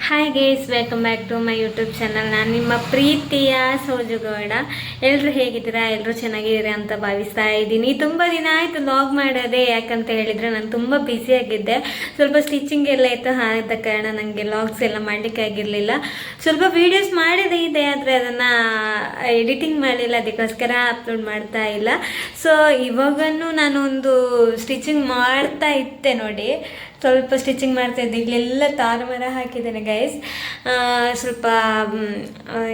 Hi guys, welcome back to my YouTube channel. ನಾನು ನಿಮ್ಮ ಪ್ರೀತಿಯ ಸೋಜುಗೌಡ. ಎಲ್ಲರೂ ಹೇಗಿದ್ದೀರಾ? ಎಲ್ಲರೂ ಚೆನ್ನಾಗಿದ್ದೀರಾ ಅಂತ ಭಾವಿಸ್ತಾ ಇದ್ದೀನಿ. ತುಂಬ ದಿನ ಆಯಿತು ವ್ಲಾಗ್ ಮಾಡೋದೇ. ಯಾಕಂತ ಹೇಳಿದರೆ ನಾನು ತುಂಬ ಬ್ಯುಸಿಯಾಗಿದ್ದೆ. ಸ್ವಲ್ಪ ಸ್ಟಿಚಿಂಗ್ ಎಲ್ಲ ಇತ್ತು, ಆದ ಕಾರಣ ನನಗೆ ವ್ಲಾಗ್ಸ್ ಎಲ್ಲ ಮಾಡಲಿಕ್ಕೆ ಆಗಿರಲಿಲ್ಲ. ಸ್ವಲ್ಪ ವೀಡಿಯೋಸ್ ಮಾಡಿದೆ ಇದೆ, ಆದರೆ ಅದನ್ನು ಎಡಿಟಿಂಗ್ ಮಾಡಲಿಲ್ಲ, ಅದಕ್ಕೋಸ್ಕರ ಅಪ್ಲೋಡ್ ಮಾಡ್ತಾ ಇಲ್ಲ. ಸೊ ಇವಾಗನೂ ನಾನು ಒಂದು ಸ್ಟಿಚಿಂಗ್ ಮಾಡ್ತಾ ಇದ್ದೆ ನೋಡಿ, ಸ್ವಲ್ಪ ಸ್ಟಿಚಿಂಗ್ ಮಾಡ್ತಾ ಇದ್ದೆ. ಇಲ್ಲೆಲ್ಲ ತಾರುಮರ ಹಾಕಿದ್ದೇನೆ ಗೈಸ್. ಸ್ವಲ್ಪ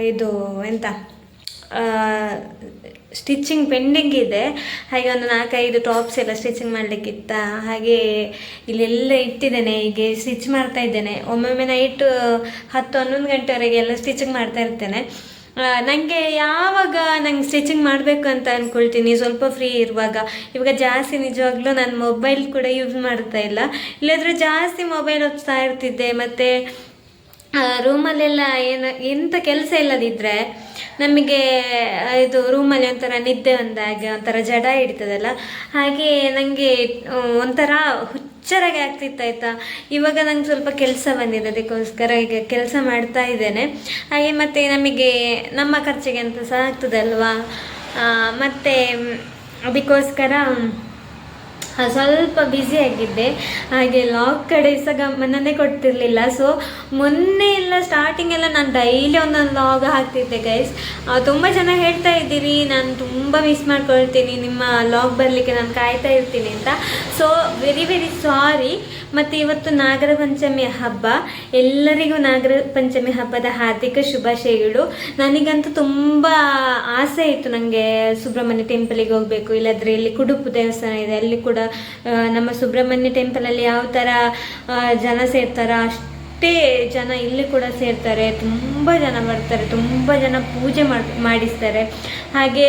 ಇದು ಎಂತ ಸ್ಟಿಚಿಂಗ್ ಪೆಂಡಿಂಗ್ ಇದೆ. ಹಾಗೆ ಒಂದು 4-5 ಟಾಪ್ಸ್ ಎಲ್ಲ ಸ್ಟಿಚಿಂಗ್ ಮಾಡಲಿಕ್ಕಿತ್ತ, ಹಾಗೆ ಇಲ್ಲೆಲ್ಲ ಇಟ್ಟಿದ್ದೇನೆ. ಹೀಗೆ ಸ್ಟಿಚ್ ಮಾಡ್ತಾ ಇದ್ದೇನೆ. ಒಮ್ಮೊಮ್ಮೆ ನೈಟ್ 10-11 ಗಂಟೆವರೆಗೆ ಎಲ್ಲ ಸ್ಟಿಚಿಂಗ್ ಮಾಡ್ತಾ ಇರ್ತೇನೆ. ನನಗೆ ಯಾವಾಗ ನಂಗೆ ಸ್ಟಿಚಿಂಗ್ ಮಾಡಬೇಕು ಅಂತ ಅಂದ್ಕೊಳ್ತೀನಿ, ಸ್ವಲ್ಪ ಫ್ರೀ ಇರುವಾಗ. ಇವಾಗ ಜಾಸ್ತಿ ನಿಜವಾಗ್ಲೂ ನಾನು ಮೊಬೈಲ್ ಕೂಡ ಯೂಸ್ ಮಾಡ್ತಾ ಇಲ್ಲ, ಇಲ್ಲಾಂದರೆ ಜಾಸ್ತಿ ಮೊಬೈಲ್ ಓದ್ತಾ ಇರ್ತಿದ್ದೆ. ಮತ್ತು ರೂಮಲ್ಲೆಲ್ಲ ಎಂಥ ಕೆಲಸ ಇಲ್ಲದಿದ್ದರೆ ನಮಗೆ ಇದು ರೂಮಲ್ಲಿ ಒಂಥರ ನಿದ್ದೆ ಬಂದಾಗೆ ಒಂಥರ ಜಡ ಹಿಡಿತದಲ್ಲ, ಹಾಗೆ ನನಗೆ ಒಂಥರ ಹುಚ್ಚರಾಗಿ ಆಗ್ತಿತ್ತು ಆಯಿತಾ. ಇವಾಗ ನಂಗೆ ಸ್ವಲ್ಪ ಕೆಲಸ ಬಂದಿದೆ, ಅದಕ್ಕೋಸ್ಕರ ಈಗ ಕೆಲಸ ಮಾಡ್ತಾ ಇದ್ದೇನೆ. ಹಾಗೆ ಮತ್ತು ನಮಗೆ ನಮ್ಮ ಖರ್ಚಿಗೆ ಅಂತ ಸಹ ಆಗ್ತದಲ್ವಾ, ಮತ್ತು ಅದಕ್ಕೋಸ್ಕರ ಸ್ವಲ್ಪ ಬ್ಯುಸಿಯಾಗಿದ್ದೆ. ಹಾಗೆ ಲಾಗ್ ಕಡೆ ಸಹ ಗಮನನೇ ಕೊಡ್ತಿರ್ಲಿಲ್ಲ. ಸೊ ಮೊನ್ನೆ ಎಲ್ಲ ಸ್ಟಾರ್ಟಿಂಗ್ ಎಲ್ಲ ನಾನು ಡೈಲಿ ಒಂದೊಂದು ಲಾಗ್ ಹಾಕ್ತಿದ್ದೆ ಗೈಸ್. ತುಂಬ ಜನ ಹೇಳ್ತಾ ಇದ್ದೀರಿ ನಾನು ತುಂಬ ಮಿಸ್ ಮಾಡ್ಕೊಳ್ತೀನಿ, ನಿಮ್ಮ ಲಾಗ್ ಬರಲಿಕ್ಕೆ ನಾನು ಕಾಯ್ತಾ ಇರ್ತೀನಿ ಅಂತ. So very very sorry. ಮತ್ತು ಇವತ್ತು ನಾಗರ ಪಂಚಮಿ ಹಬ್ಬ, ಎಲ್ಲರಿಗೂ ನಾಗರ ಪಂಚಮಿ ಹಬ್ಬದ ಹಾರ್ದಿಕ ಶುಭಾಶಯಗಳು. ನನಗಂತೂ ತುಂಬ ಆಸೆ ಇತ್ತು, ನನಗೆ ಸುಬ್ರಹ್ಮಣ್ಯ ಟೆಂಪಲಿಗೆ ಹೋಗಬೇಕು, ಇಲ್ಲಾಂದರೆ ಇಲ್ಲಿ ಕುಡುಪು ದೇವಸ್ಥಾನ ಇದೆ, ಅಲ್ಲಿ ಕೂಡ ನಮ್ಮ ಸುಬ್ರಹ್ಮಣ್ಯ ಟೆಂಪಲಲ್ಲಿ ಯಾವ ಥರ ಜನ ಸೇರ್ತಾರೋ ಅಷ್ಟೇ ಜನ ಇಲ್ಲಿ ಕೂಡ ಸೇರ್ತಾರೆ. ತುಂಬ ಜನ ಬರ್ತಾರೆ, ತುಂಬ ಜನ ಪೂಜೆ ಮಾಡಿಸ್ತಾರೆ. ಹಾಗೆ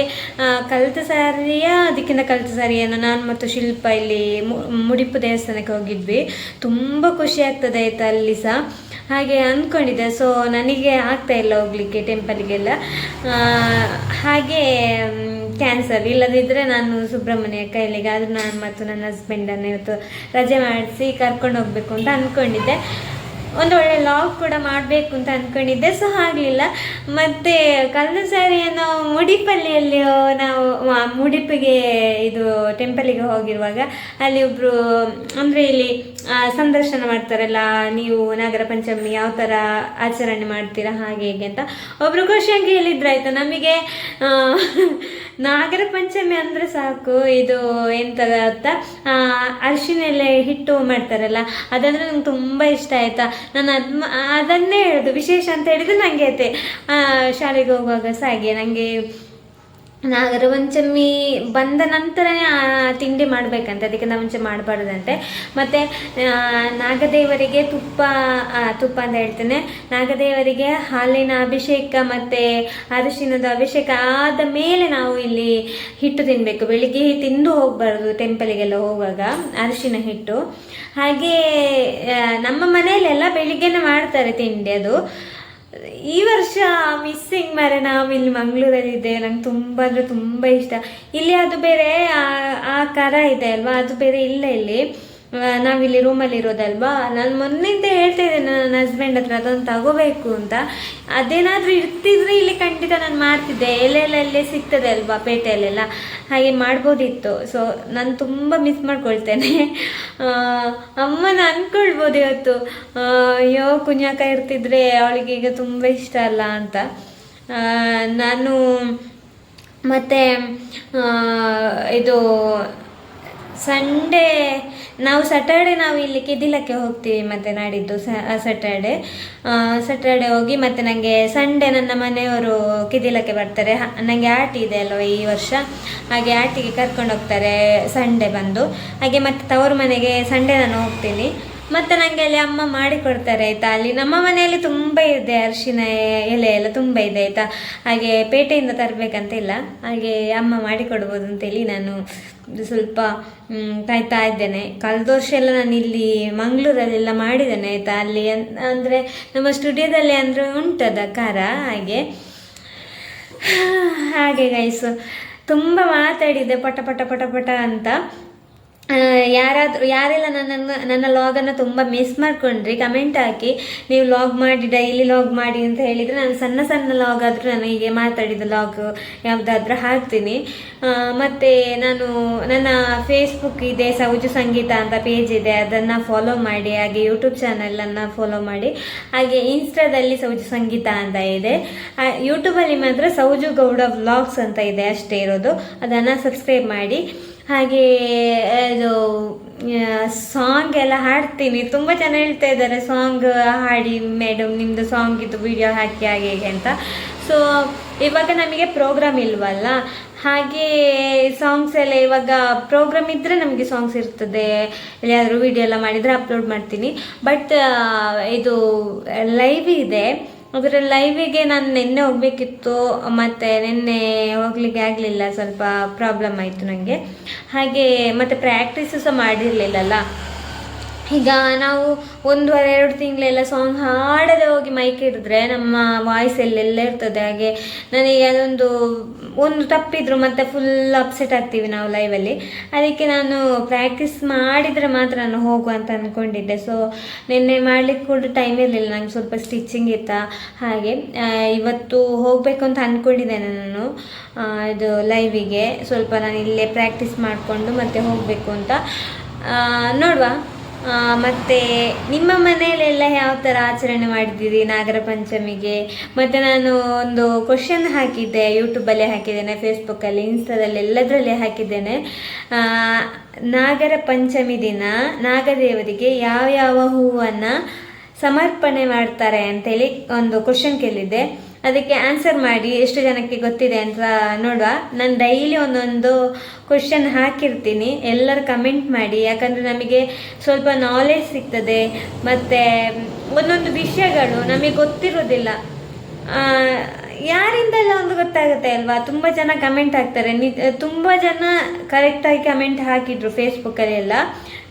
ಕಲ್ತ ಸಾರಿಯ ಅದಕ್ಕಿಂತ ಕಲ್ತ ಸಾರಿಯನ್ನು ನಾನು ಮತ್ತು ಶಿಲ್ಪ ಇಲ್ಲಿ ಮುಡಿಪು ದೇವಸ್ಥಾನಕ್ಕೆ ಹೋಗಿದ್ವಿ. ತುಂಬ ಖುಷಿ ಆಗ್ತದೆ ಆಯಿತಾ ಅಲ್ಲಿ ಸಹ. ಹಾಗೆ ಅಂದ್ಕೊಂಡಿದ್ದೆ. ಸೊ ನನಗೆ ಆಗ್ತಾ ಇಲ್ಲ ಹೋಗಲಿಕ್ಕೆ ಟೆಂಪಲಿಗೆಲ್ಲ, ಹಾಗೆ ಕ್ಯಾನ್ಸಲ್. ಇಲ್ಲದಿದ್ದರೆ ನಾನು ಸುಬ್ರಹ್ಮಣ್ಯ ಕೈಲಿಗೆ ಆದರೂ ನಾನು ಮತ್ತು ನನ್ನ ಹಸ್ಬೆಂಡನ್ನು ಇವತ್ತು ರಜೆ ಮಾಡಿಸಿ ಕರ್ಕೊಂಡು ಹೋಗಬೇಕು ಅಂತ ಅಂದ್ಕೊಂಡಿದ್ದೆ. ಒಂದು ಒಳ್ಳೆ ಲಾಗ್ ಕೂಡ ಮಾಡಬೇಕು ಅಂತ ಅಂದ್ಕೊಂಡಿದ್ದೆ, ಸೊ ಆಗಲಿಲ್ಲ. ಮತ್ತು ಕಲ್ಲು ಸಾರಿಯನ್ನು ಮುಡಿಪಲ್ಲಿಯಲ್ಲಿ ನಾವು ಮುಡಿಪಿಗೆ ಇದು ಟೆಂಪಲಿಗೆ ಹೋಗಿರುವಾಗ ಅಲ್ಲಿ ಒಬ್ಬರು ಅಂದರೆ ಇಲ್ಲಿ ಸಂದರ್ಶನ ಮಾಡ್ತಾರಲ್ಲ, ನೀವು ನಾಗರ ಪಂಚಮಿ ಯಾವ ಥರ ಆಚರಣೆ ಮಾಡ್ತೀರಾ ಹಾಗೆ ಹೇಗೆ ಅಂತ ಒಬ್ಬರು ಖುಷಿಯಾಗಿ ಹೇಳಿದ್ರಾಯ್ತು. ನಮಗೆ ನಾಗರ ಪಂಚಮಿ ಅಂದರೆ ಸಾಕು, ಇದು ಎಂತದ ಅಂತ ಅರಿಶಿನೆಲೆ ಹಿಟ್ಟು ಮಾಡ್ತಾರಲ್ಲ, ಅದಂದರೆ ನಂಗೆ ತುಂಬ ಇಷ್ಟ ಆಯಿತಾ. ನಾನು ಅದನ್ನೇ ಹೇಳೋದು ವಿಶೇಷ ಅಂತ ಹೇಳಿದರೆ ನನಗೆ ಐತೆ. ಶಾಲೆಗೆ ಹೋಗುವಾಗ ಸಹ ಹಾಗೆ ನನಗೆ ನಾಗರ ಪಂಚಮಿ ಬಂದ ನಂತರನೇ ತಿಂಡಿ ಮಾಡಬೇಕಂತೆ, ಅದಕ್ಕಿಂತ ಮುಂಚೆ ಮಾಡಬಾರ್ದಂತೆ. ಮತ್ತು ನಾಗದೇವರಿಗೆ ತುಪ್ಪ ಅಂತ ಹೇಳ್ತೇನೆ, ನಾಗದೇವರಿಗೆ ಹಾಲಿನ ಅಭಿಷೇಕ ಮತ್ತು ಅರಿಶಿನದ ಅಭಿಷೇಕ ಆದ ಮೇಲೆ ನಾವು ಇಲ್ಲಿ ಹಿಟ್ಟು ತಿನ್ನಬೇಕು. ಬೆಳಿಗ್ಗೆ ತಿಂದು ಹೋಗಬಾರ್ದು ಟೆಂಪಲಿಗೆಲ್ಲ ಹೋಗುವಾಗ ಅರಿಶಿನ ಹಿಟ್ಟು. ಹಾಗೆ ನಮ್ಮ ಮನೆಯಲ್ಲೆಲ್ಲ ಬೆಳಿಗ್ಗೆನೇ ಮಾಡ್ತಾರೆ ತಿಂಡಿ. ಅದು ಈ ವರ್ಷ ಮಿಸ್ಸಿಂಗ್ ಮಾರೆ. ನಾವು ಇಲ್ಲಿ ಮಂಗಳೂರಲ್ಲಿದ್ದೆ, ನಂಗೆ ತುಂಬ ಅಂದರೆ ತುಂಬ ಇಷ್ಟ. ಇಲ್ಲಿ ಅದು ಬೇರೆ ಆ ಕರ ಇದೆ ಅಲ್ವಾ, ಅದು ಬೇರೆ ಇಲ್ಲ ಇಲ್ಲಿ. ನಾವಿಲ್ಲಿ ರೂಮಲ್ಲಿ ಇರೋದಲ್ವಾ. ನಾನು ಮೊನ್ನೆಯಿಂದ ಹೇಳ್ತಾ ಇದ್ದೇನೆ ನನ್ನ ಹಸ್ಬೆಂಡ್ ಹತ್ರ ಅದೊಂದು ತಗೋಬೇಕು ಅಂತ. ಅದೇನಾದರೂ ಇರ್ತಿದ್ರೆ ಇಲ್ಲಿ ಖಂಡಿತ ನಾನು ಮಾಡ್ತಿದ್ದೆ. ಎಲ್ಲೆಲ್ಲೇ ಸಿಗ್ತದೆ ಅಲ್ವಾ ಪೇಟೆಯಲ್ಲೆಲ್ಲ, ಹಾಗೆ ಮಾಡ್ಬೋದಿತ್ತು. ಸೊ ನಾನು ತುಂಬ ಮಿಸ್ ಮಾಡ್ಕೊಳ್ತೇನೆ. ಅಮ್ಮನ ಅಂದ್ಕೊಳ್ಬೋದು ಇವತ್ತು, ಅಯ್ಯೋ ಕುഞ്ഞാಕ ಇರ್ತಿದ್ರೆ ಅವಳಿಗೆ ಈಗ ತುಂಬ ಇಷ್ಟ ಅಲ್ಲ ಅಂತ. ನಾನು ಮತ್ತು ಇದು ಸಂಡೇ ಸ್ಯಾಟರ್ಡೆ ನಾವು ಇಲ್ಲಿ ಕಿದಿಲಕ್ಕೆ ಹೋಗ್ತೀವಿ. ಮತ್ತು ನಾಡಿದ್ದು ಸ್ಯಾಟರ್ಡೆ ಹೋಗಿ ಮತ್ತು ನನಗೆ ಸಂಡೇ ನನ್ನ ಮನೆಯವರು ಕಿದಿಲಕ್ಕೆ ಬರ್ತಾರೆ. ನನಗೆ ಆಟಿ ಇದೆ ಅಲ್ವ ಈ ವರ್ಷ, ಹಾಗೆ ಆಟಿಗೆ ಕರ್ಕೊಂಡು ಹೋಗ್ತಾರೆ ಸಂಡೇ ಬಂದು. ಹಾಗೆ ಮತ್ತು ತವರು ಮನೆಗೆ ಸಂಡೇ ನಾನು ಹೋಗ್ತೀನಿ. ಮತ್ತು ನನಗೆ ಅಲ್ಲಿ ಅಮ್ಮ ಮಾಡಿಕೊಡ್ತಾರೆ ಆಯಿತಾ. ಅಲ್ಲಿ ನಮ್ಮ ಮನೆಯಲ್ಲಿ ತುಂಬ ಇದೆ, ಅರಿಶಿನ ಎಲೆ ಎಲ್ಲ ತುಂಬ ಇದೆ ಆಯಿತಾ. ಹಾಗೆ ಪೇಟೆಯಿಂದ ತರಬೇಕಂತ ಇಲ್ಲ, ಹಾಗೆ ಅಮ್ಮ ಮಾಡಿಕೊಡ್ಬೋದು ಅಂತೇಳಿ ನಾನು ಸ್ವಲ್ಪ ಕಾಯ್ತಾ ಇದ್ದೇನೆ. ಕಳೆದ ವರ್ಷ ಎಲ್ಲ ನಾನು ಇಲ್ಲಿ ಮಂಗಳೂರಲ್ಲೆಲ್ಲ ಮಾಡಿದ್ದೇನೆ ಆಯಿತಾ. ಅಲ್ಲಿ ಅಂದರೆ ನಮ್ಮ ಸ್ಟುಡಿಯೋದಲ್ಲಿ ಅಂದರೆ ಉಂಟದ ಖಾರ. ಹಾಗೆ ಗೈಸು ತುಂಬ ಮಾತಾಡಿದ್ದೆ ಪಟ ಪಟ ಪಟ ಪಟ ಅಂತ. ಯಾರೆಲ್ಲ ನನ್ನ ಲಾಗನ್ನು ತುಂಬ ಮಿಸ್ ಮಾಡ್ಕೊಂಡ್ರಿ ಕಮೆಂಟ್ ಹಾಕಿ. ನೀವು ಲಾಗ್ ಮಾಡಿ, ಡೈಲಿ ಲಾಗ್ ಮಾಡಿ ಅಂತ ಹೇಳಿದರೆ ನಾನು ಸಣ್ಣ ಸಣ್ಣ ಲಾಗ್ ಆದರೂ ನಾನು ಹೀಗೆ ಮಾತಾಡಿದ ಲಾಗ್ ಯಾವುದಾದ್ರೂ ಹಾಕ್ತೀನಿ. ಮತ್ತು ನಾನು ನನ್ನ ಫೇಸ್ಬುಕ್ ಇದೆ, ಸೌಜು ಸಂಗೀತ ಅಂತ ಪೇಜ್ ಇದೆ, ಅದನ್ನು ಫಾಲೋ ಮಾಡಿ. ಹಾಗೆ ಯೂಟ್ಯೂಬ್ ಚಾನಲನ್ನು ಫಾಲೋ ಮಾಡಿ. ಹಾಗೆ ಇನ್ಸ್ಟಾದಲ್ಲಿ ಸೌಜು ಸಂಗೀತ ಅಂತ ಇದೆ. ಯೂಟ್ಯೂಬಲ್ಲಿ ಮಾತ್ರ ಸೌಜು ಗೌಡ ವ್ಲಾಗ್ಸ್ ಅಂತ ಇದೆ, ಅಷ್ಟೇ ಇರೋದು. ಅದನ್ನು ಸಬ್ಸ್ಕ್ರೈಬ್ ಮಾಡಿ. ಹಾಗೆ ಇದು ಸಾಂಗ್ ಎಲ್ಲ ಹಾಡ್ತೀನಿ. ತುಂಬ ಜನ ಹೇಳ್ತಾ ಇದ್ದಾರೆ ಸಾಂಗ್ ಹಾಡಿ ಮೇಡಮ್, ನಿಮ್ಮದು ಸಾಂಗ್ ಇದು ವಿಡಿಯೋ ಹಾಕಿ ಹಾಗೆ ಹೀಗೆ ಅಂತ. ಸೊ ಇವಾಗ ನಮಗೆ ಪ್ರೋಗ್ರಾಮ್ ಇಲ್ವಲ್ಲ, ಹಾಗೆ ಸಾಂಗ್ಸ್ ಎಲ್ಲ ಇವಾಗ ಪ್ರೋಗ್ರಾಮ್ ಇದ್ದರೆ ನಮಗೆ ಸಾಂಗ್ಸ್ ಇರ್ತದೆ. ಎಲ್ಲಿಯಾದರೂ ವಿಡಿಯೋ ಎಲ್ಲ ಮಾಡಿದರೆ ಅಪ್ಲೋಡ್ ಮಾಡ್ತೀನಿ. ಬಟ್ ಇದು ಲೈವ್ ಇದೆ, ಅದರ ಲೈವಿಗೆ ನಾನು ನಿನ್ನೆ ಹೋಗಬೇಕಿತ್ತು, ಮತ್ತು ನಿನ್ನೆ ಹೋಗ್ಲಿಕ್ಕೆ ಆಗಲಿಲ್ಲ, ಸ್ವಲ್ಪ ಪ್ರಾಬ್ಲಮ್ ಆಯಿತು ನನಗೆ. ಹಾಗೆ ಮತ್ತು ಪ್ರಾಕ್ಟೀಸು ಸಹ ಮಾಡಿರಲಿಲ್ಲಲ್ಲ. ಈಗ ನಾವು 1-2 ತಿಂಗಳೆಲ್ಲ ಸಾಂಗ್ ಹಾಡದೆ ಹೋಗಿ ಮೈಕ್ ಹಿಡಿದ್ರೆ ನಮ್ಮ ವಾಯ್ಸ್ ಎಲ್ಲೆಲ್ಲ ಇರ್ತದೆ. ಹಾಗೆ ನನಗೆ ಒಂದು ತಪ್ಪಿದ್ರು ಮತ್ತೆ ಫುಲ್ ಅಪ್ಸೆಟ್ ಆಗ್ತೀವಿ ನಾವು ಲೈವಲ್ಲಿ. ಅದಕ್ಕೆ ನಾನು ಪ್ರಾಕ್ಟೀಸ್ ಮಾಡಿದರೆ ಮಾತ್ರ ನಾನು ಹೋಗುವ ಅಂತ ಅಂದ್ಕೊಂಡಿದ್ದೆ. ಸೊ ನಿನ್ನೆ ಮಾಡಲಿಕ್ಕೆ ಕೂಡ ಟೈಮ್ ಇರಲಿಲ್ಲ, ನಂಗೆ ಸ್ವಲ್ಪ ಸ್ಟಿಚಿಂಗ್ ಇತ್ತಾ. ಹಾಗೆ ಇವತ್ತು ಹೋಗಬೇಕು ಅಂತ ಅಂದ್ಕೊಂಡಿದ್ದೇನೆ ನಾನು ಇದು ಲೈವಿಗೆ. ಸ್ವಲ್ಪ ನಾನು ಇಲ್ಲೇ ಪ್ರಾಕ್ಟೀಸ್ ಮಾಡಿಕೊಂಡು ಮತ್ತೆ ಹೋಗಬೇಕು ಅಂತ ನೋಡುವ. ಮತ್ತು ನಿಮ್ಮ ಮನೆಯಲ್ಲೆಲ್ಲ ಯಾವ ಥರ ಆಚರಣೆ ಮಾಡಿದ್ದೀರಿ ನಾಗರ ಪಂಚಮಿಗೆ? ಮತ್ತು ನಾನು ಒಂದು ಕ್ವಶನ್ ಹಾಕಿದ್ದೆ, ಯೂಟ್ಯೂಬಲ್ಲೇ ಹಾಕಿದ್ದೇನೆ, ಫೇಸ್ಬುಕ್ಕಲ್ಲಿ, ಇನ್ಸ್ಟಾದಲ್ಲಿ, ಎಲ್ಲದರಲ್ಲೇ ಹಾಕಿದ್ದೇನೆ. ನಾಗರ ಪಂಚಮಿ ದಿನ ನಾಗದೇವರಿಗೆ ಯಾವ್ಯಾವ ಹೂವನ್ನು ಸಮರ್ಪಣೆ ಮಾಡ್ತಾರೆ ಅಂತೇಳಿ ಒಂದು ಕ್ವಶನ್ ಕೇಳಿದ್ದೆ. ಅದಕ್ಕೆ ಆನ್ಸರ್ ಮಾಡಿ ಎಷ್ಟು ಜನಕ್ಕೆ ಗೊತ್ತಿದೆ ಅಂತ ನೋಡುವ. ನಾನು ಡೈಲಿ ಒಂದೊಂದು ಕ್ವಶನ್ ಹಾಕಿರ್ತೀನಿ, ಎಲ್ಲರೂ ಕಮೆಂಟ್ ಮಾಡಿ. ಯಾಕಂದರೆ ನಮಗೆ ಸ್ವಲ್ಪ ನಾಲೆಜ್ ಸಿಗ್ತದೆ, ಮತ್ತು ಒಂದೊಂದು ವಿಷಯಗಳು ನಮಗೆ ಗೊತ್ತಿರೋದಿಲ್ಲ, ಯಾರಿಂದೆಲ್ಲ ಒಂದು ಗೊತ್ತಾಗುತ್ತೆ ಅಲ್ವಾ. ತುಂಬ ಜನ ಕಮೆಂಟ್ ಹಾಕ್ತಾರೆ, ತುಂಬ ಜನ ಕರೆಕ್ಟಾಗಿ ಕಮೆಂಟ್ ಹಾಕಿದ್ರು ಫೇಸ್ಬುಕ್ಕಲ್ಲಿ ಎಲ್ಲ,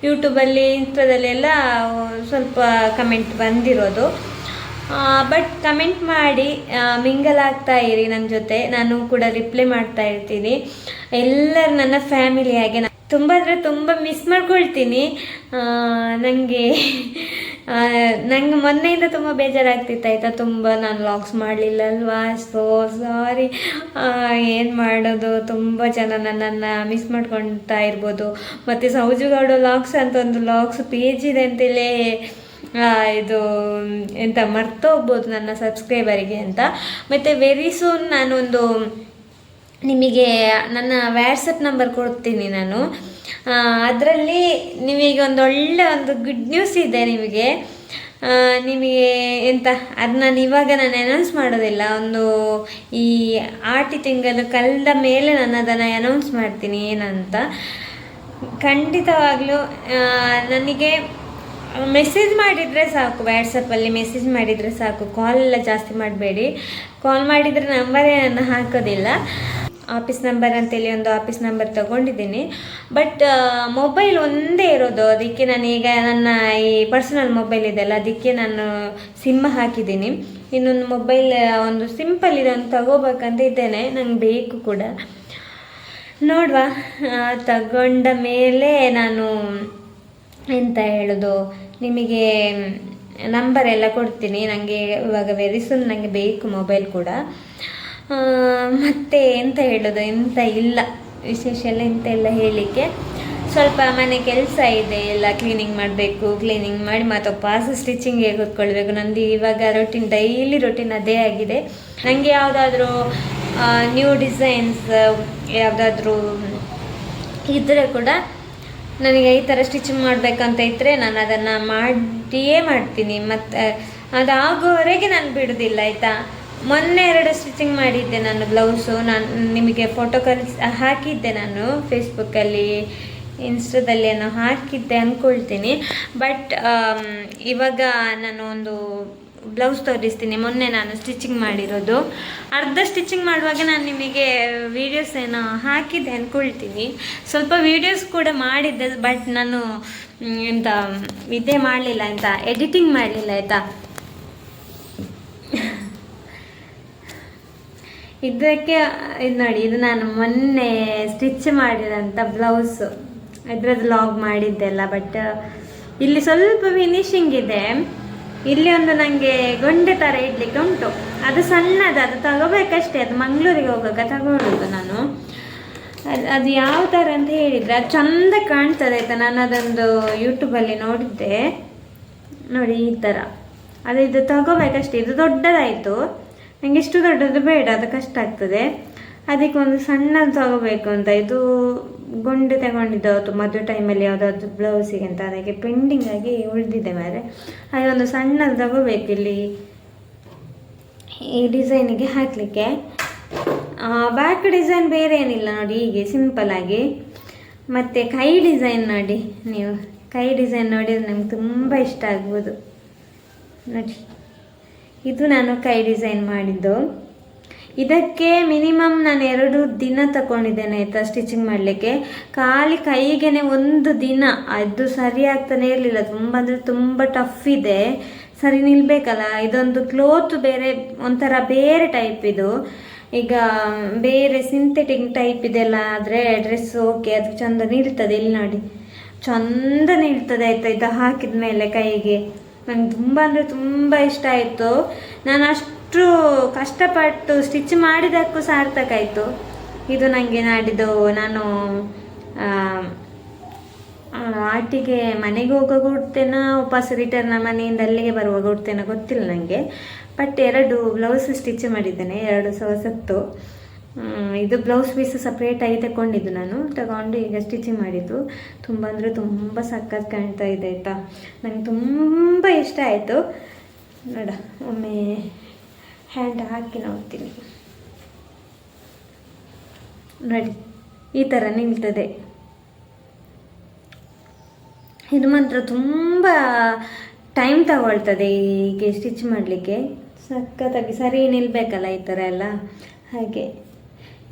ಯೂಟ್ಯೂಬಲ್ಲಿ, ಇನ್ಸ್ಟಾದಲ್ಲಿ ಎಲ್ಲ ಸ್ವಲ್ಪ ಕಮೆಂಟ್ ಬಂದಿರೋದು. ಬಟ್ ಕಮೆಂಟ್ ಮಾಡಿ ಮಿಂಗಲ್ ಆಗ್ತಾ ಇರಿ ನನ್ನ ಜೊತೆ, ನಾನು ಕೂಡ ರಿಪ್ಲೈ ಮಾಡ್ತಾ ಇರ್ತೀನಿ. ಎಲ್ಲರೂ ನನ್ನ ಫ್ಯಾಮಿಲಿ. ಹಾಗೆ ತುಂಬ ಅಂದರೆ ತುಂಬ ಮಿಸ್ ಮಾಡ್ಕೊಳ್ತೀನಿ. ನನಗೆ ಮೊನ್ನೆಯಿಂದ ತುಂಬ ಬೇಜಾರಾಗ್ತಿತ್ತು ಆಯಿತಾ, ತುಂಬ ನಾನು ವ್ಲಾಗ್ಸ್ ಮಾಡಲಿಲ್ಲ ಅಲ್ವಾ. So sorry. ಏನು ಮಾಡೋದು, ತುಂಬ ಜನ ನನ್ನನ್ನು ಮಿಸ್ ಮಾಡ್ಕೊಳ್ತಾ ಇರ್ಬೋದು. ಮತ್ತು ಸೌಜುಗೌಡ ವ್ಲಾಗ್ಸ್ ಅಂತ ಒಂದು ವ್ಲಾಗ್ಸ್ ಪೇಜ್ ಇದೆ ಅಂತೇಳಿ ಇದು ಎಂತ ಮರ್ತೋಗ್ಬೋದು ನನ್ನ ಸಬ್ಸ್ಕ್ರೈಬರಿಗೆ ಅಂತ. ಮತ್ತು ವೆರಿ ಸೂನ್ ನಾನೊಂದು ನಿಮಗೆ ನನ್ನ ವ್ಯಾಟ್ಸಪ್ ನಂಬರ್ ಕೊಡ್ತೀನಿ ನಾನು. ಅದರಲ್ಲಿ ನಿಮಗೆ ಒಂದು ಗುಡ್ ನ್ಯೂಸ್ ಇದೆ ನಿಮಗೆ. ಎಂತ ಅದು ನಾನು ಇವಾಗ ಅನೌನ್ಸ್ ಮಾಡೋದಿಲ್ಲ, ಈ ಆಟಿ ತಿಂಗಳು ಕಳೆದ ಮೇಲೆ ನಾನು ಅದನ್ನು ಅನೌನ್ಸ್ ಮಾಡ್ತೀನಿ ಏನಂತ. ಖಂಡಿತವಾಗ್ಲೂ ನನಗೆ ಮೆಸೇಜ್ ಮಾಡಿದರೆ ಸಾಕು, ವ್ಯಾಟ್ಸಪ್ಪಲ್ಲಿ ಮೆಸೇಜ್ ಮಾಡಿದರೆ ಸಾಕು, ಕಾಲ್ ಎಲ್ಲ ಜಾಸ್ತಿ ಮಾಡಬೇಡಿ. ಕಾಲ್ ಮಾಡಿದರೆ ನಂಬರೇ ನಾನು ಹಾಕೋದಿಲ್ಲ. ಆಫೀಸ್ ನಂಬರ್ ಅಂತೇಳಿ ಒಂದು ಆಫೀಸ್ ನಂಬರ್ ತೊಗೊಂಡಿದ್ದೀನಿ. ಬಟ್ ಮೊಬೈಲ್ ಒಂದೇ ಇರೋದು, ಅದಕ್ಕೆ ನಾನೀಗ ನನ್ನ ಈ ಪರ್ಸನಲ್ ಮೊಬೈಲ್ ಇದೆಯಲ್ಲ, ಅದಕ್ಕೆ ನಾನು ಸಿಮ್ ಹಾಕಿದ್ದೀನಿ. ಇನ್ನೊಂದು ಮೊಬೈಲ್ ಒಂದು ಸಿಂಪಲ್ ಇದೆ, ಒಂದು ತಗೋಬೇಕಂತ ಇದ್ದೇನೆ, ನಂಗೆ ಬೇಕು ಕೂಡ. ನೋಡುವ, ತಗೊಂಡ ಮೇಲೆ ನಾನು ಎಂತ ಹೇಳೋದು, ನಿಮಗೆ ನಂಬರ್ ಎಲ್ಲ ಕೊಡ್ತೀನಿ. ನನಗೆ ಇವಾಗ ವೆರಿ ಸೂನ್ ನನಗೆ ಬೇಕು ಮೊಬೈಲ್ ಕೂಡ. ಮತ್ತು ಎಂತ ಹೇಳೋದು, ಎಂತ ಇಲ್ಲ ವಿಶೇಷ ಎಲ್ಲ ಎಂತ ಇಲ್ಲ ಹೇಳಲಿಕ್ಕೆ. ಸ್ವಲ್ಪ ಮನೆ ಕೆಲಸ ಇದೆ, ಎಲ್ಲ ಕ್ಲೀನಿಂಗ್ ಮಾಡಬೇಕು. ಕ್ಲೀನಿಂಗ್ ಮಾಡಿ ಮತ್ತು ವಾಪಸ್ ಸ್ಟಿಚಿಂಗ್ಗೆ ಕೂತ್ಕೊಳ್ಬೇಕು. ನಂದು ಇವಾಗ ಡೈಲಿ ರೊಟೀನ್ ಅದೇ ಆಗಿದೆ. ನನಗೆ ಯಾವುದಾದ್ರೂ ನ್ಯೂ ಡಿಸೈನ್ಸ್ ಯಾವುದಾದ್ರೂ ಇದ್ದರೆ ಕೂಡ, ನನಗೆ ಈ ಥರ ಸ್ಟಿಚಿಂಗ್ ಮಾಡಬೇಕಂತ ಇದ್ದರೆ ನಾನು ಅದನ್ನು ಮಾಡಿಯೇ ಮಾಡ್ತೀನಿ. ಮತ್ತು ಅದಾಗೋವರೆಗೆ ನಾನು ಬಿಡೋದಿಲ್ಲ ಆಯಿತಾ. ಮೊನ್ನೆ 2 ಸ್ಟಿಚಿಂಗ್ ಮಾಡಿದ್ದೆ ನಾನು ಬ್ಲೌಸು. ನಾನು ನಿಮಗೆ ಫೋಟೋ ಹಾಕಿದ್ದೆ, ನಾನು ಫೇಸ್ಬುಕ್ಕಲ್ಲಿ, ಇನ್ಸ್ಟಾದಲ್ಲಿ ಏನೋ ಹಾಕಿದ್ದೆ ಅಂದ್ಕೊಳ್ತೀನಿ. ಬಟ್ ಇವಾಗ ನಾನು ಒಂದು ಬ್ಲೌಸ್ ತೋರಿಸ್ತೀನಿ. ಮೊನ್ನೆ ನಾನು ಸ್ಟಿಚಿಂಗ್ ಮಾಡಿರೋದು, ಅರ್ಧ ಸ್ಟಿಚಿಂಗ್ ಮಾಡುವಾಗ ನಾನು ನಿಮಗೆ ವೀಡಿಯೋಸ್ ಏನೋ ಹಾಕಿದ್ದೆ ಅಂದ್ಕೊಳ್ತೀನಿ. ಸ್ವಲ್ಪ ವೀಡಿಯೋಸ್ ಕೂಡ ಮಾಡಿದ್ದೆ, ಬಟ್ ನಾನು ಎಂತ ಇದೇ ಮಾಡಲಿಲ್ಲ, ಅಂತ ಎಡಿಟಿಂಗ್ ಮಾಡಲಿಲ್ಲ ಆಯಿತಾ. ಇದಕ್ಕೆ ಇದು ನೋಡಿ, ಇದು ನಾನು ಮೊನ್ನೆ ಸ್ಟಿಚ್ ಮಾಡಿರೋಂಥ ಬ್ಲೌಸು. ಇದ್ರದ್ದು ಲಾಗ್ ಮಾಡಿದ್ದೆಲ್ಲ. ಬಟ್ ಇಲ್ಲಿ ಸ್ವಲ್ಪ ಫಿನಿಶಿಂಗ್ ಇದೆ. ಇಲ್ಲಿ ಒಂದು ನನಗೆ ಗೊಂಡೆ ಥರ ಇಡ್ಲಿಕ್ಕೆ ಉಂಟು, ಅದು ಸಣ್ಣದು, ಅದು ತಗೋಬೇಕಷ್ಟೇ. ಅದು ಮಂಗಳೂರಿಗೆ ಹೋಗುವಾಗ ತಗೊಳ್ಳೋದು ನಾನು. ಅದು ಯಾವ ಥರ ಅಂತ ಹೇಳಿದರೆ ಅದು ಚಂದ ಕಾಣ್ತದೆ ಆಯಿತಾ. ನಾನು ಅದೊಂದು ಯೂಟ್ಯೂಬಲ್ಲಿ ನೋಡಿದ್ದೆ ನೋಡಿ, ಈ ಥರ. ಅದು ಇದು ತಗೋಬೇಕಷ್ಟೇ. ಇದು ದೊಡ್ಡದಾಯಿತು, ನನಗೆ ಇಷ್ಟು ದೊಡ್ಡದು ಬೇಡ, ಅದು ಕಷ್ಟ ಆಗ್ತದೆ. ಅದಕ್ಕೆ ಒಂದು ಸಣ್ಣದು ತಗೋಬೇಕು ಅಂತ. ಇದು ಗೊಂಡೆ ತಗೊಂಡಿದ್ದು ಅವತ್ತು ಮದುವೆ ಟೈಮಲ್ಲಿ ಯಾವುದಾದ್ರು ಬ್ಲೌಸಿಗೆ ಅಂತ, ಅದಕ್ಕೆ ಪೆಂಡಿಂಗ್ ಆಗಿ ಉಳಿದಿದೆ ಮಾರೆ. ಹಾಗೆ ಒಂದು ಸಣ್ಣದು ತಗೋಬೇಕು ಇಲ್ಲಿ ಈ ಡಿಸೈನಿಗೆ ಹಾಕಲಿಕ್ಕೆ. ಬ್ಯಾಕ್ ಡಿಸೈನ್ ಬೇರೆ ಏನಿಲ್ಲ ನೋಡಿ, ಹೀಗೆ ಸಿಂಪಲ್ಲಾಗಿ. ಮತ್ತು ಕೈ ಡಿಸೈನ್ ನೋಡಿ, ನೀವು ಕೈ ಡಿಸೈನ್ ನೋಡಿದ್ರೆ ನಮ್ಗೆ ತುಂಬ ಇಷ್ಟ ಆಗ್ಬೋದು ನೋಡಿ. ಇದು ನಾನು ಕೈ ಡಿಸೈನ್ ಮಾಡಿದ್ದು. ಇದಕ್ಕೆ ಮಿನಿಮಮ್ ನಾನು 2 ದಿನ ತಗೊಂಡಿದ್ದೇನೆ ಆಯಿತಾ ಸ್ಟಿಚಿಂಗ್ ಮಾಡಲಿಕ್ಕೆ. ಖಾಲಿ ಕೈಗೇನೆ 1 ದಿನ. ಅದು ಸರಿ ಆಗ್ತಾನೆ ಇರಲಿಲ್ಲ, ತುಂಬ ಅಂದರೆ ತುಂಬ ಟಫ್ ಇದೆ, ಸರಿ ನಿಲ್ಬೇಕಲ್ಲ. ಇದೊಂದು ಕ್ಲೋತ್ ಬೇರೆ ಒಂಥರ ಬೇರೆ ಟೈಪ್ ಇದು. ಈಗ ಬೇರೆ ಸಿಂಥೆಟಿಕ್ ಟೈಪ್ ಇದೆಲ್ಲ ಆದರೆ ಡ್ರೆಸ್ ಓಕೆ, ಅದು ಚಂದ ನಿಲ್ತದೆ. ಇಲ್ಲಿ ನೋಡಿ ಚಂದ ನಿಲ್ತದೆ ಆಯಿತಾ ಇದು ಹಾಕಿದ ಮೇಲೆ ಕೈಗೆ. ನಂಗೆ ತುಂಬ ಅಂದರೆ ತುಂಬ ಇಷ್ಟ ಆಯಿತು. ನಾನು ಅಷ್ಟು ಕಷ್ಟಪಟ್ಟು ಸ್ಟಿಚ್ ಮಾಡಿದ್ದಕ್ಕೂ ಸಾರ್ಥಕ ಆಯಿತು. ಇದು ನನಗೆ ನಾಡಿದ್ದು ನಾನು ಆಟಿಗೆ ಮನೆಗೆ ಹೋಗುವಾಗ ಉಡ್ತೇನೋ, ವಾಪಸ್ ರಿಟರ್ನ್ ಮನೆಯಿಂದ ಅಲ್ಲಿಗೆ ಬರುವಾಗ ಉಡ್ತೇನೋ ಗೊತ್ತಿಲ್ಲ ನನಗೆ. ಬಟ್ 2 ಬ್ಲೌಸ್ ಸ್ಟಿಚ್ ಮಾಡಿದ್ದೇನೆ, 2 ಹೊಸತ್ತು. ಇದು ಬ್ಲೌಸ್ ಪೀಸ್ ಸಪ್ರೇಟಾಗಿ ತಗೊಂಡಿದ್ದು ನಾನು, ತಗೊಂಡು ಈಗ ಸ್ಟಿಚಿಂಗ್ ಮಾಡಿದ್ದು. ತುಂಬ ಅಂದರೆ ತುಂಬ ಸಖತ್ ಕಾಣ್ತಾ ಇದೆ ಆಯಿತಾ. ನಂಗೆ ತುಂಬ ಇಷ್ಟ ಆಯಿತು. ನೋಡ, ಒಮ್ಮೆ ಹ್ಯಾಂಡ್ ಹಾಕಿ ನೋಡ್ತೀನಿ ನೋಡಿ, ಈ ಥರ ನಿಲ್ತದೆ. ಇದು ಮಾತ್ರ ತುಂಬ ಟೈಮ್ ತಗೊಳ್ತದೆ ಹೀಗೆ ಸ್ಟಿಚ್ ಮಾಡಲಿಕ್ಕೆ. ಸಖತ್ತಾಗಿ ಸರಿ ನಿಲ್ಬೇಕಲ್ಲ ಈ ಥರ ಎಲ್ಲ. ಹಾಗೆ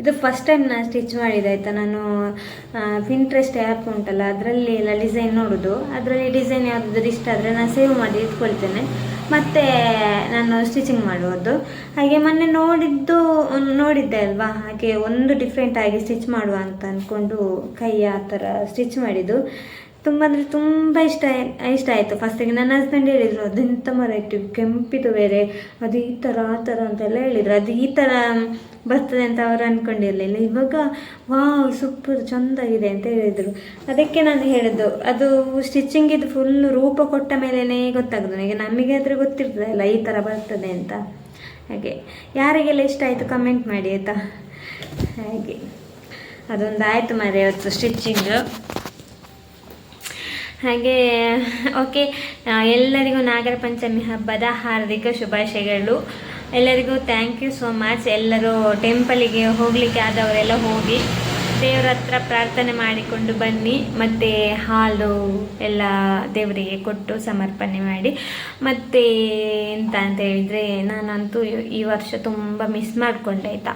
ಇದು ಫಸ್ಟ್ ಟೈಮ್ ನಾನು ಸ್ಟಿಚ್ ಮಾಡಿದೆ ಆಯಿತಾ. ನಾನು ಪಿಂಟ್ರೆಸ್ಟ್ ಆ್ಯಪ್ ಉಂಟಲ್ಲ, ಅದರಲ್ಲಿ ಎಲ್ಲ ಡಿಸೈನ್ ನೋಡೋದು. ಅದರಲ್ಲಿ ಡಿಸೈನ್ ಯಾವುದಾದ್ರು ಇಷ್ಟ ಆದರೆ ನಾನು ಸೇವ್ ಮಾಡಿ ಇಟ್ಕೊಳ್ತೇನೆ, ಮತ್ತು ನಾನು ಸ್ಟಿಚಿಂಗ್ ಮಾಡುವುದು. ಹಾಗೆ ಮೊನ್ನೆ ನೋಡಿದ್ದೆ ಅಲ್ವಾ, ಹಾಗೆ ಒಂದು ಡಿಫ್ರೆಂಟಾಗಿ ಸ್ಟಿಚ್ ಮಾಡುವ ಅಂತ ಅಂದ್ಕೊಂಡು ಕೈ ಆ ಥರ ಸ್ಟಿಚ್ ಮಾಡಿದ್ದು. ತುಂಬ ಅಂದರೆ ತುಂಬ ಇಷ್ಟ ಆಯಿತು. ಫಸ್ಟಿಗೆ ನನ್ನ ಹಸ್ಬೆಂಡ್ ಹೇಳಿದರು, ಅದೆಂಥ ಮರ ಇಟ್ಟು ಕೆಂಪಿತು ಬೇರೆ, ಅದು ಈ ಥರ ಆ ಥರ ಅಂತೆಲ್ಲ ಹೇಳಿದರು. ಅದು ಈ ಥರ ಬರ್ತದೆ ಅಂತ ಅವರು ಅಂದ್ಕೊಂಡಿರಲಿಲ್ಲ. ಇವಾಗ ವಾವ್ ಸೂಪರ್ ಚೆಂದಾಗಿದೆ ಅಂತ ಹೇಳಿದರು. ಅದಕ್ಕೆ ನಾನು ಹೇಳಿದ್ದು, ಅದು ಸ್ಟಿಚಿಂಗಿದು ಫುಲ್ ರೂಪ ಕೊಟ್ಟ ಮೇಲೇ ಗೊತ್ತಾಗೋದು ನನಗೆ. ನಮಗೆ ಆದರೆ ಗೊತ್ತಿರ್ತದಲ್ಲ ಈ ಥರ ಬರ್ತದೆ ಅಂತ. ಹಾಗೆ ಯಾರಿಗೆಲ್ಲ ಇಷ್ಟ ಆಯಿತು ಕಮೆಂಟ್ ಮಾಡಿ ಆಯಿತಾ. ಹಾಗೆ ಅದೊಂದು ಆಯಿತು ಮಾರೆ ಇವತ್ತು ಸ್ಟಿಚಿಂಗ್. ಹಾಗೆ ಓಕೆ, ಎಲ್ಲರಿಗೂ ನಾಗರ ಪಂಚಮಿ ಹಬ್ಬದ ಹಾರ್ದಿಕ ಶುಭಾಶಯಗಳು. ಎಲ್ಲರಿಗೂ ಥ್ಯಾಂಕ್ ಯು ಸೋ ಮಚ್. ಎಲ್ಲರೂ ಟೆಂಪಲಿಗೆ ಹೋಗಲಿಕ್ಕೆ ಆದವರೆಲ್ಲ ಹೋಗಿ ದೇವರ ಹತ್ರ ಪ್ರಾರ್ಥನೆ ಮಾಡಿಕೊಂಡು ಬನ್ನಿ. ಮತ್ತು ಹಾಲು ಎಲ್ಲ ದೇವರಿಗೆ ಕೊಟ್ಟು ಸಮರ್ಪಣೆ ಮಾಡಿ. ಮತ್ತು ಎಂತ ಅಂತ ಹೇಳಿದರೆ, ನಾನಂತೂ ಈ ವರ್ಷ ತುಂಬ ಮಿಸ್ ಮಾಡಿಕೊಂಡೆ ಆಯಿತಾ.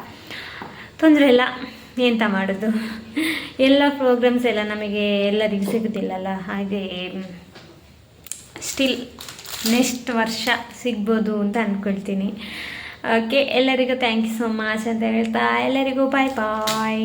ತೊಂದರೆ ಇಲ್ಲ, ಎಂತ ಮಾಡೋದು, ಎಲ್ಲ ಪ್ರೋಗ್ರಾಮ್ಸ್ ಎಲ್ಲ ನಮಗೆ ಎಲ್ಲರಿಗೂ ಸಿಗೋದಿಲ್ಲಲ್ಲ. ಹಾಗೆ ಸ್ಟಿಲ್ ನೆಕ್ಸ್ಟ್ ವರ್ಷ ಸಿಗ್ಬೋದು ಅಂತ ಅಂದ್ಕೊಳ್ತೀನಿ. ಓಕೆ, ಎಲ್ಲರಿಗೂ ಥ್ಯಾಂಕ್ ಯು ಸೋ ಮಚ್ ಅಂತ ಹೇಳ್ತಾ ಎಲ್ಲರಿಗೂ ಬಾಯ್ ಬಾಯ್.